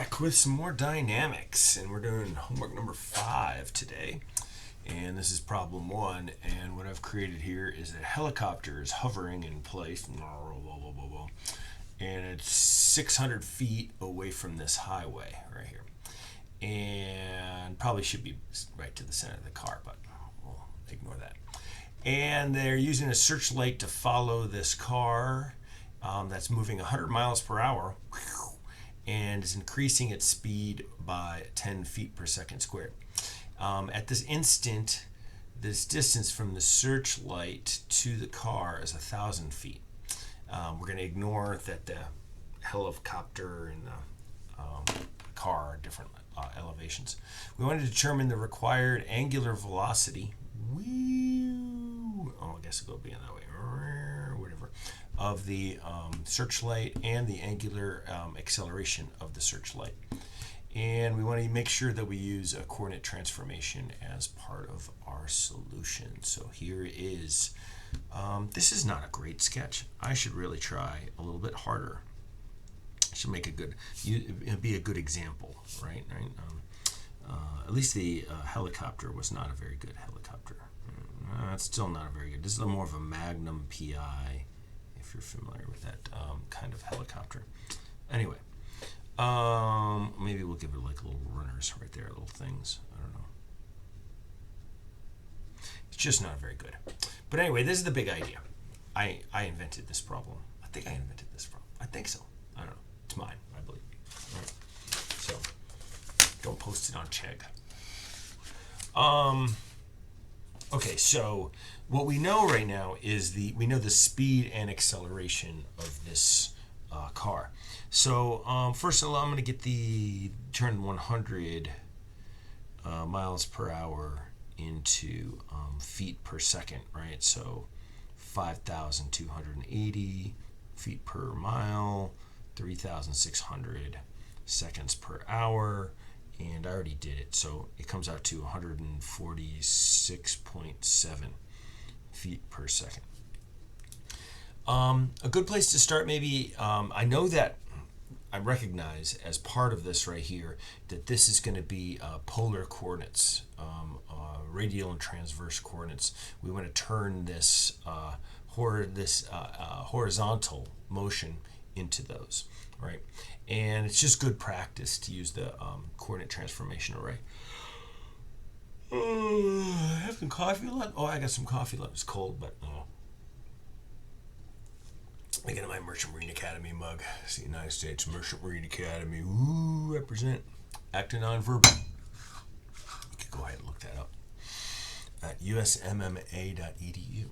back with some more dynamics, and we're doing homework number 5 today. And this is problem 1, and what I've created here is a helicopter is hovering in place, and it's 600 feet away from this highway right here. And probably should be right to the center of the car, but we'll ignore that. And they're using a searchlight to follow this car that's moving 100 miles per hour and is increasing its speed by 10 feet per second squared. At this instant, this distance from the searchlight to the car is 1,000 feet. We're going to ignore that the helicopter and the car are different elevations. We want to determine the required angular velocity. I guess it'll go beyond that way. Whatever. Of the searchlight and the angular acceleration of the searchlight. And we want to make sure that we use a coordinate transformation as part of our solution. So here is, this is not a great sketch. I should really try a little bit harder. I should make it'd be a good example, right? At least the helicopter was not a very good helicopter. It's still not a very good. This is more of a Magnum PI, if you're familiar with that kind of helicopter. Anyway. Maybe we'll give it like little runners right there, little things. I don't know. It's just not very good. But anyway, this is the big idea. I invented this problem. I think I invented this problem. I think so. I don't know. It's mine, I believe. All right. So, don't post it on Chegg. Okay, so what we know right now is we know the speed and acceleration of this car. So first of all, I'm going to get turn 100 miles per hour into feet per second, right? So 5,280 feet per mile, 3,600 seconds per hour, and I already did it, so it comes out to 146.7 feet per second. A good place to start, maybe, I know that I recognize as part of this right here that this is going to be polar coordinates, radial and transverse coordinates. We want to turn this horizontal motion into those, right? And it's just good practice to use the coordinate transformation array. Have some coffee left? Oh, I got some coffee left. It's cold, but I get my Merchant Marine Academy mug. It's the United States Merchant Marine Academy. Ooh, represent. Acting non-verbal. You could go ahead and look that up at usmma.edu.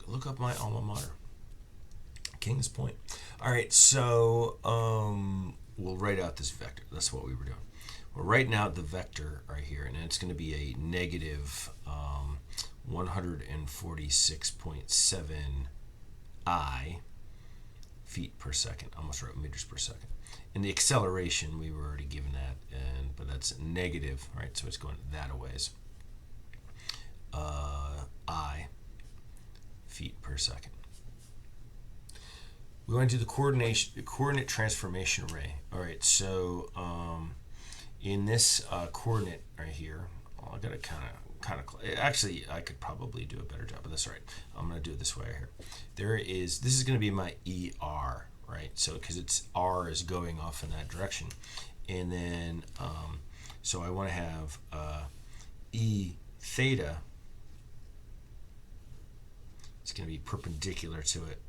Look up my alma mater. Kings Point. All right, so we'll write out this vector. That's what we were doing. We're writing out the vector right here, and it's going to be a negative 146.7 I feet per second. I almost wrote meters per second. And the acceleration, we were already given that, but that's negative, right? So it's going that a ways. I feet per second. We want to do the coordinate transformation array. All right, so in this coordinate right here, I got to kind of actually I could probably do a better job, but that's all right. I'm going to do it this way right here. This is going to be my ER, right? So because it's R is going off in that direction, and then so I want to have E theta. It's going to be perpendicular to it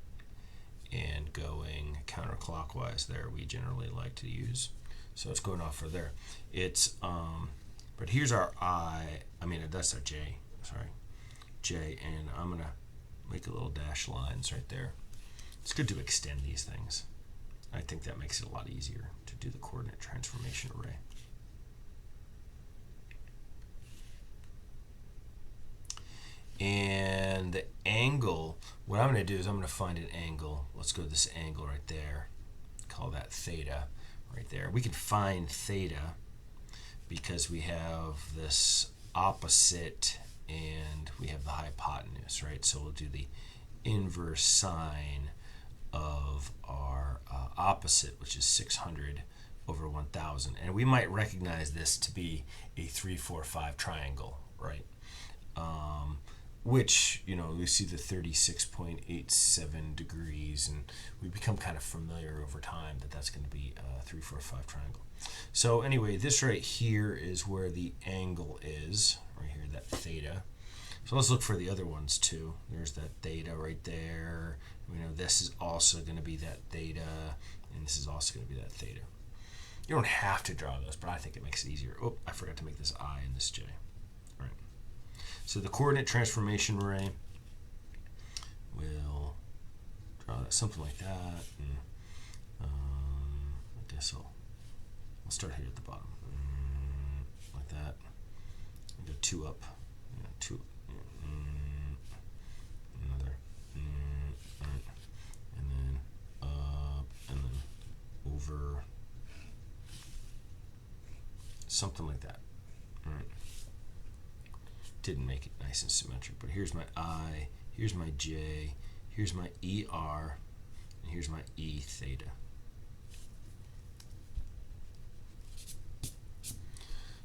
and going counterclockwise. There we generally like to use. So it's going off for there. It's but here's our that's our J, J, and I'm going to make a little dash lines right there. It's good to extend these things. I think that makes it a lot easier to do the coordinate transformation array. And the angle, what I'm going to do is I'm going to find an angle. Let's go to this angle right there. Call that theta right there. We can find theta because we have this opposite and we have the hypotenuse, right? So we'll do the inverse sine of our opposite, which is 600 over 1,000. And we might recognize this to be a 3, 4, 5 triangle, right? Which, you know, we see the 36.87 degrees, and we become kind of familiar over time that that's going to be a 3, 4, 5 triangle. So anyway, this right here is where the angle is, right here, that theta. So let's look for the other ones too. There's that theta right there. We know this is also going to be that theta, and this is also going to be that theta. You don't have to draw those, but I think it makes it easier. Oh, I forgot to make this I and this J. All right. So the coordinate transformation ray will draw that, something like that. And, I guess I'll start here at the bottom, like that. I'll go 2 up, 2, another, right. And then up, and then over, something like that. All right. Didn't make it nice and symmetric, but here's my I, here's my J, here's my ER, and here's my E theta.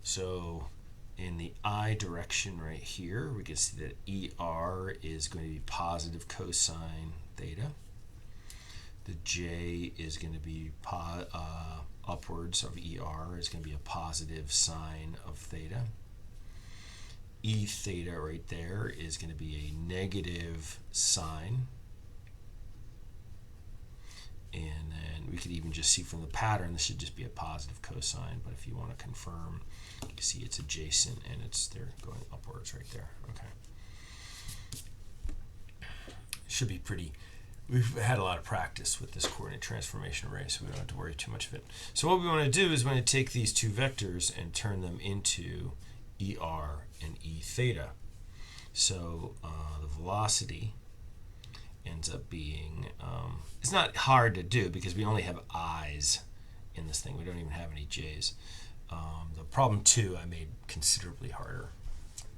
So in the I direction right here, we can see that ER is going to be positive cosine theta. The J is going to be upwards of ER is going to be a positive sine of theta. E theta right there is going to be a negative sine. And then we could even just see from the pattern, this should just be a positive cosine. But if you want to confirm, you can see it's adjacent and they're going upwards right there. Okay. Should be pretty. We've had a lot of practice with this coordinate transformation array, so we don't have to worry too much of it. So what we want to do is we want to take these two vectors and turn them into ER and E theta. So the velocity ends up being, it's not hard to do because we only have I's in this thing. We don't even have any J's. The problem 2 I made considerably harder.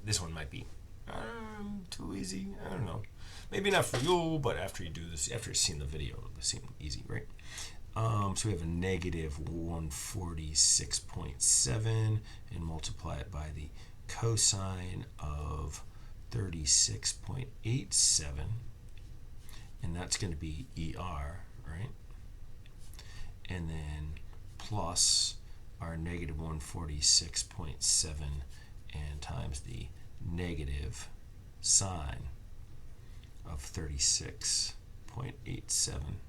This one might be too easy. I don't know. Maybe not for you, but after you do this, after you've seen the video, it'll seem easy, right? So we have a negative 146.7 and multiply it by the cosine of 36.87, and that's going to be ER, right? And then plus our negative 146.7 and times the negative sine of 36.87.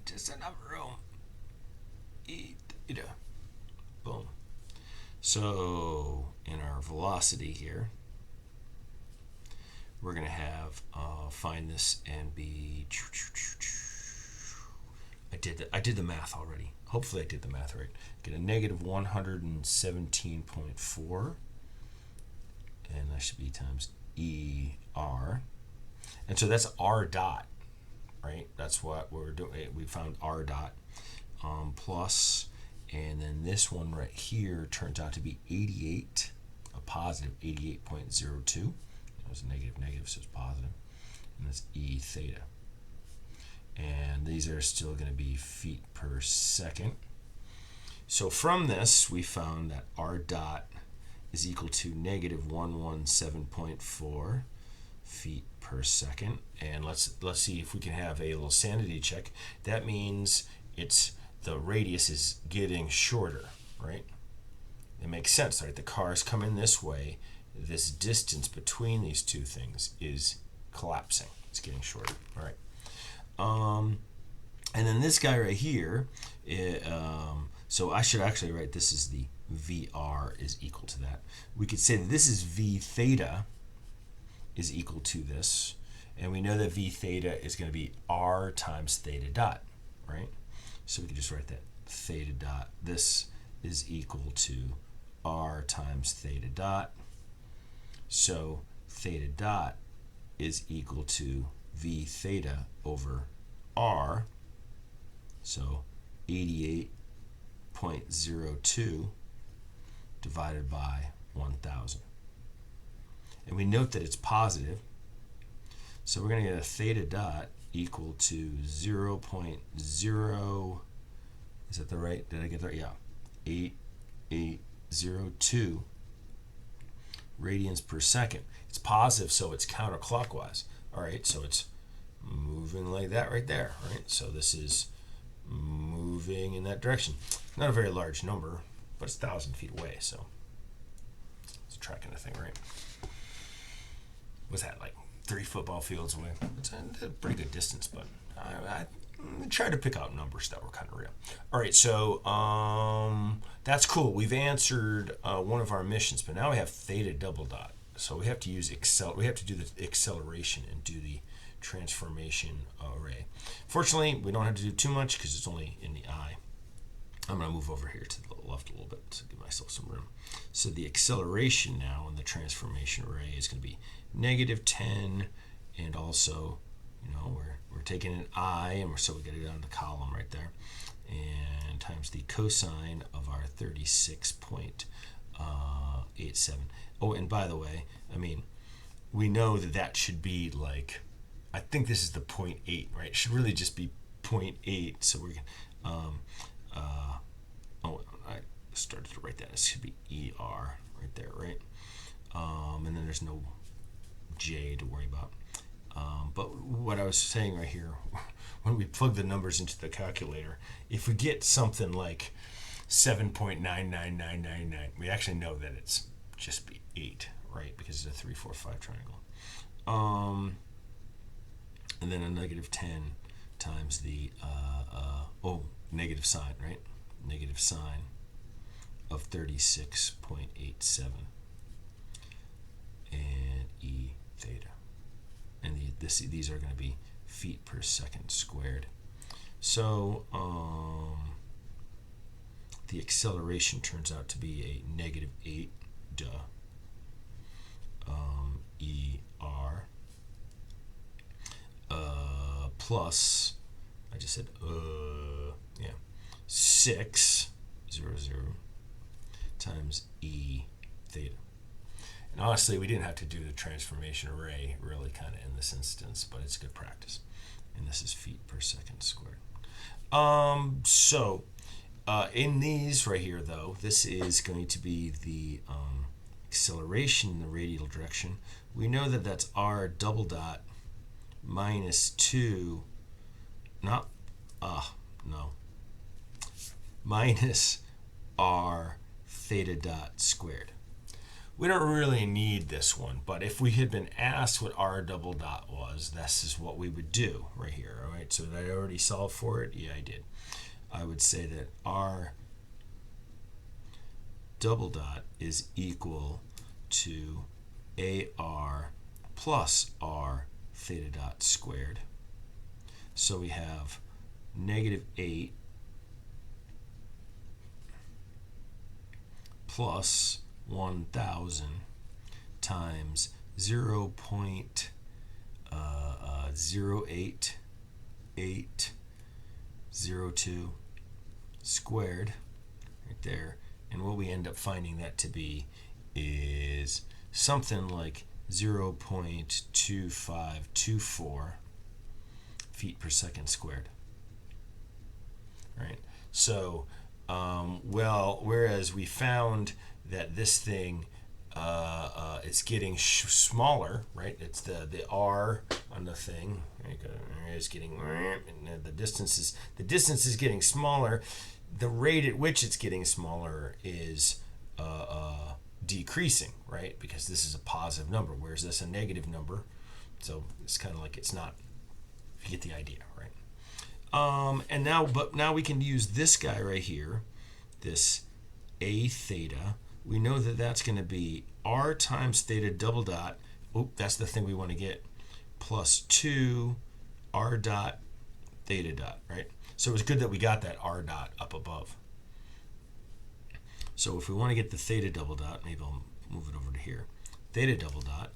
Just enough room. E theta. Boom. So in our velocity here, we're going to have find this and be. I did the math already. Hopefully I did the math right. Get a negative 117.4, and that should be times ER, and so that's R dot, right? That's what we're doing. We found R dot plus, and then this one right here turns out to be 88, a positive 88.02. That was a negative, so it's positive, and that's E theta. And these are still going to be feet per second. So from this, we found that R dot is equal to negative 117.4 feet per second. And let's see if we can have a little sanity check. That means the radius is getting shorter, right? It makes sense, right? The cars come in this way. This distance between these two things is collapsing. It's getting shorter. All right. And then this guy right here, so I should actually write this is the VR is equal to that. We could say that this is V theta is equal to this, and we know that V theta is going to be R times theta dot, right? So we can just write that theta dot. This is equal to R times theta dot. So theta dot is equal to V theta over R. So 88.02 divided by 1,000. And we note that it's positive. So we're going to get a theta dot equal to 0.0 Is that the right? Did I get that? Yeah. 8802 radians per second. It's positive, so it's counterclockwise. All right, so it's moving like that right there, right? So this is moving in that direction. Not a very large number, but it's 1,000 feet away, so it's tracking the thing, right? What's that, like 3 football fields away? It's a pretty good distance, but I tried to pick out numbers that were kind of real. All right, so that's cool. We've answered one of our missions, but now we have theta double dot. So we have to use we have to do the acceleration and do the transformation array. Fortunately, we don't have to do too much because it's only in the eye. I'm going to move over here to the left a little bit to give myself some room. So the acceleration now in the transformation array is going to be -10, and also, you know, we're taking an I, and so we got it down the column right there, and times the cosine of our 36.87. Oh, and by the way, I mean, we know that that should be like, I think this is the 0.8, right? It should really just be 0.8. So we're I started to write that. It should be ER right there, right? And then there's no J to worry about. But what I was saying right here, when we plug the numbers into the calculator, if we get something like 7.99999, we actually know that it's just be 8, right? Because it's a 3, 4, 5 triangle. And then a -10 times the negative sign, right? Negative sign of 36.87 and E theta. And these are going to be feet per second squared. So the acceleration turns out to be a -8 ER plus, I just said 600 times E theta. And honestly, we didn't have to do the transformation array really kind of in this instance, but it's good practice. And this is feet per second squared. In these right here, though, this is going to be the acceleration in the radial direction. We know that that's r double dot minus 2, minus r theta dot squared. We don't really need this one, but if we had been asked what r double dot was, this is what we would do right here. All right, so did I already solve for it? Yeah, I did. I would say that r double dot is equal to ar plus r theta dot squared. So we have -8 plus 1,000 times 0.08802 squared right there. And what we end up finding that to be is something like 0.2524 feet per second squared. Right? So, whereas we found that this thing is getting smaller, right? It's the R on the thing. It's getting, and the distance is getting smaller. The rate at which it's getting smaller is decreasing, right? Because this is a positive number, whereas this a negative number. So it's kind of like it's not. You get the idea, right? But now we can use this guy right here, this A theta. We know that that's going to be r times theta double dot. That's the thing we want to get, plus 2 r dot theta dot, right? So it was good that we got that r dot up above. So if we want to get the theta double dot, maybe I'll move it over to here. Theta double dot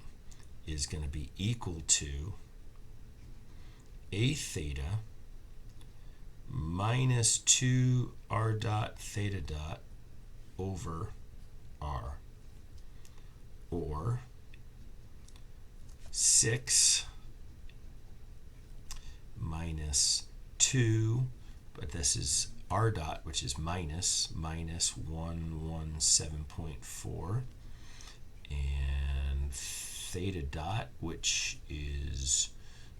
is going to be equal to A theta minus 2 r dot theta dot over r, or 6 minus 2, but this is r dot, which is minus 117.4, and theta dot, which is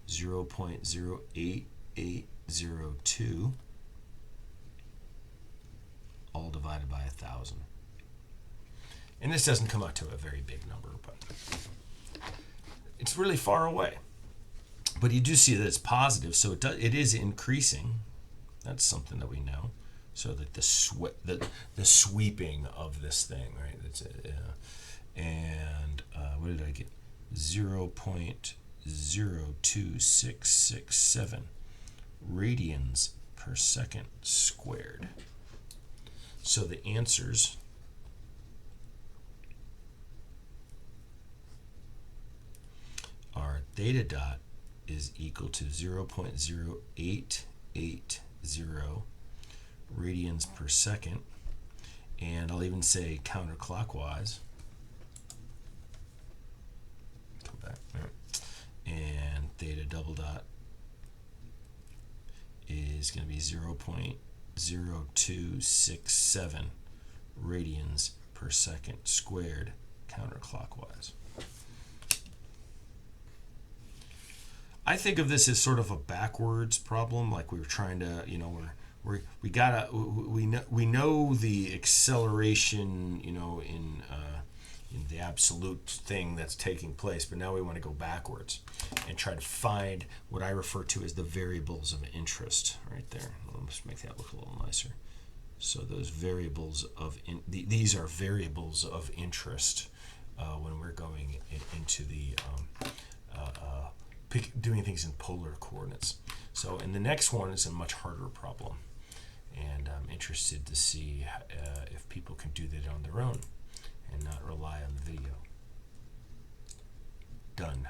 0.08802, all divided by 1,000. And this doesn't come out to a very big number, but it's really far away. But you do see that it's positive, so it is increasing. That's something that we know. So that the sweeping of this thing, right? That's and what did I get? 0.02667 radians per second squared. So the answers are theta dot is equal to 0.0880 radians per second, and I'll even say counterclockwise. Come back there. And theta double dot is going to be 0.0267 radians per second squared counterclockwise. I think of this as sort of a backwards problem, like we were trying to, we know the acceleration, in the absolute thing that's taking place, but now we want to go backwards and try to find what I refer to as the variables of interest right there. Let's make that look a little nicer. So those variables of these are variables of interest when we're going into the doing things in polar coordinates. So, and the next one is a much harder problem, and I'm interested to see if people can do that on their own and not rely on the video. Done.